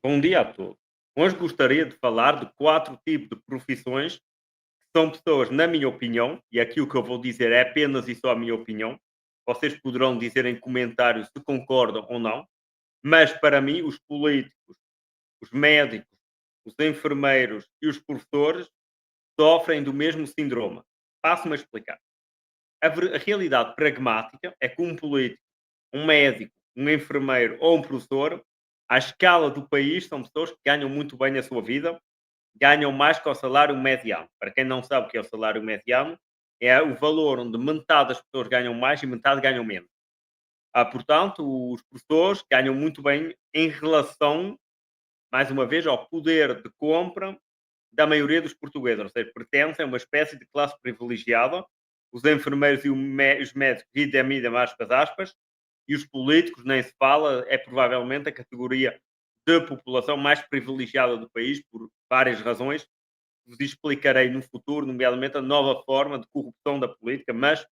Bom dia a todos. Hoje gostaria de falar de quatro tipos de profissões que são pessoas, na minha opinião, e aqui o que eu vou dizer é apenas e só a minha opinião. Vocês poderão dizer em comentários se concordam ou não, mas para mim, os políticos, os médicos, os enfermeiros e os professores sofrem do mesmo síndrome. Passo-me a explicar. A realidade pragmática é que um político, um médico, um enfermeiro ou um professor, à escala do país, são pessoas que ganham muito bem a sua vida, ganham mais que o salário mediano. Para quem não sabe o que é o salário mediano, é o valor onde metade das pessoas ganham mais e metade ganham menos. Portanto, os professores ganham muito bem em relação, mais uma vez, ao poder de compra da maioria dos portugueses, ou seja, pertencem a uma espécie de classe privilegiada. Os enfermeiros e os médicos, idem, idem, aspas, aspas, e os políticos, nem se fala, é provavelmente a categoria de população mais privilegiada do país, por várias razões, vos explicarei no futuro, nomeadamente a nova forma de corrupção da política, mas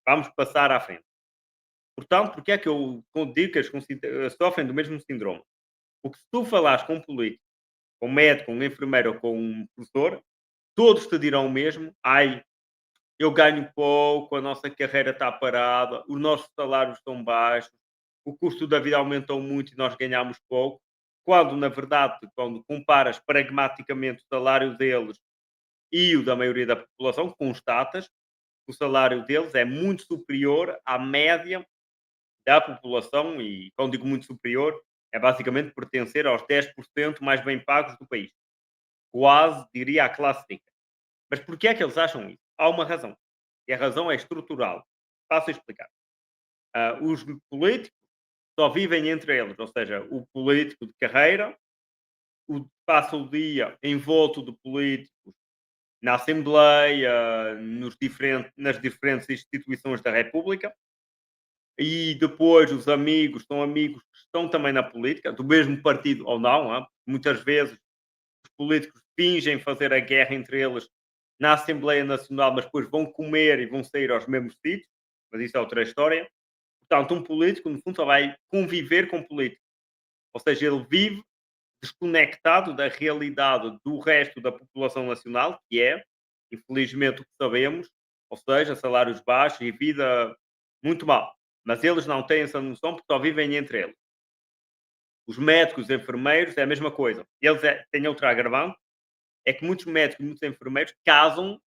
vamos passar à frente. Portanto, porque é que eu digo que eles sofrem do mesmo síndrome? Porque se tu falares com um político, com um médico, com um enfermeiro ou com um professor, todos te dirão o mesmo: ai, eu ganho pouco, a nossa carreira está parada, os nossos salários estão baixos, o custo da vida aumentou muito e nós ganhamos pouco. Quando, na verdade, quando comparas pragmaticamente o salário deles e o da maioria da população, constatas que o salário deles é muito superior à média da população e, quando digo muito superior, é basicamente pertencer aos 10% mais bem pagos do país. Quase, diria, à classe rica. Mas porquê é que eles acham isso? Há uma razão. E a razão é estrutural. Passo a explicar. Os políticos só vivem entre eles, ou seja, o político de carreira passa o dia envolto de políticos na Assembleia, nas diferentes instituições da República, e depois os amigos são amigos que estão também na política, do mesmo partido ou não. Muitas vezes os políticos fingem fazer a guerra entre eles na Assembleia Nacional, mas depois vão comer e vão sair aos mesmos sítios, mas isso é outra história. Portanto, um político, no fundo, só vai conviver com políticos, ou seja, ele vive desconectado da realidade do resto da população nacional, que é, infelizmente, o que sabemos, ou seja, salários baixos e vida muito mal. Mas eles não têm essa noção porque só vivem entre eles. Os médicos, os enfermeiros, é a mesma coisa. Eles têm outra agravante, é que muitos médicos e muitos enfermeiros casam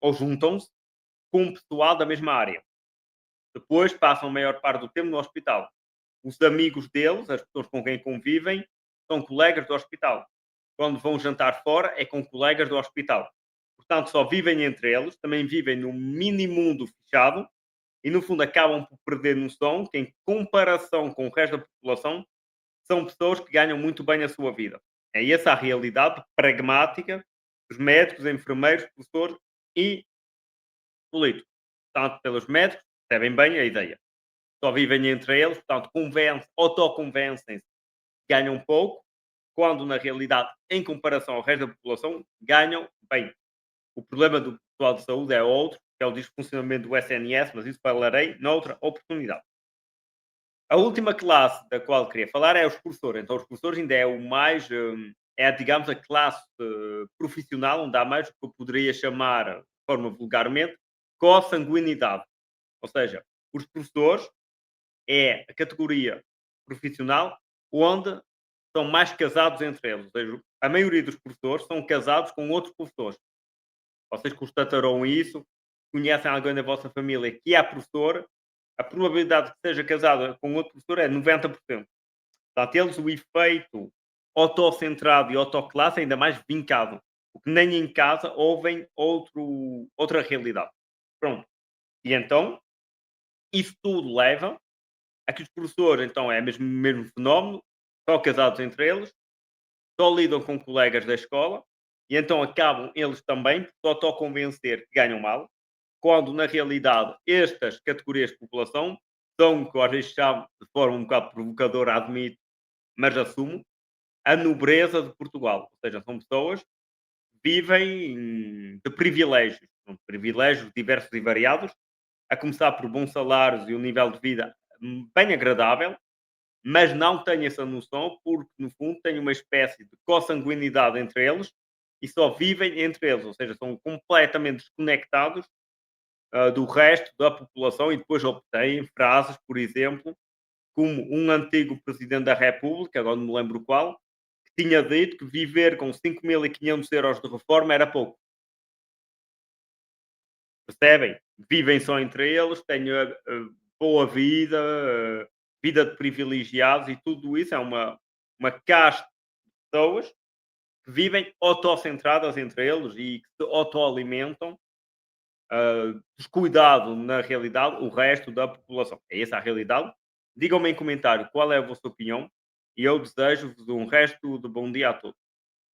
ou juntam-se com um pessoal da mesma área. Depois passam a maior parte do tempo no hospital. Os amigos deles, as pessoas com quem convivem, são colegas do hospital. Quando vão jantar fora, é com colegas do hospital. Portanto, só vivem entre eles, também vivem num mini mundo fechado e, no fundo, acabam por perder noção que, em comparação com o resto da população, são pessoas que ganham muito bem a sua vida. É essa a realidade pragmática dos médicos, enfermeiros, professores e políticos. Tanto pelos médicos, percebem bem a ideia. Só vivem entre eles, portanto, autoconvencem-se, ganham pouco, quando na realidade, em comparação ao resto da população, ganham bem. O problema do pessoal de saúde é outro, que é o desfuncionamento do SNS, mas isso falarei noutra oportunidade. A última classe da qual queria falar é os professores. Então, os professores ainda é o mais, é, digamos, a classe profissional onde há mais o que eu poderia chamar, de forma vulgarmente, consanguinidade. Ou seja, os professores é a categoria profissional onde são mais casados entre eles. Ou seja, a maioria dos professores são casados com outros professores. Vocês constatarão isso, conhecem alguém da vossa família que é professor, a probabilidade de que seja casado com outro professor é 90%. Portanto, eles o efeito autocentrado e autoclasse é ainda mais vincado, porque nem em casa ouvem outra realidade. Pronto. E então, isso tudo leva a que os professores, então, é mesmo fenómeno, só casados entre eles, só lidam com colegas da escola, e então acabam eles também por se autoconvencer que ganham mal, quando na realidade estas categorias de população são, o que eu às vezes chamo de forma um bocado provocadora, admito, mas assumo, a nobreza de Portugal. Ou seja, são pessoas que vivem de privilégios, privilégios diversos e variados, a começar por bons salários e um nível de vida bem agradável, mas não têm essa noção porque, no fundo, têm uma espécie de consanguinidade entre eles e só vivem entre eles, ou seja, são completamente desconectados do resto da população e depois obtêm frases, por exemplo, como um antigo presidente da República, agora não me lembro qual, que tinha dito que viver com 5.500 € de reforma era pouco. Percebem? Vivem só entre eles, têm boa vida, vida de privilegiados e tudo isso é uma casta de pessoas que vivem autocentradas entre eles e que se autoalimentam, descuidado na realidade o resto da população. É essa a realidade. Digam-me em comentário qual é a vossa opinião e eu desejo-vos um resto de bom dia a todos.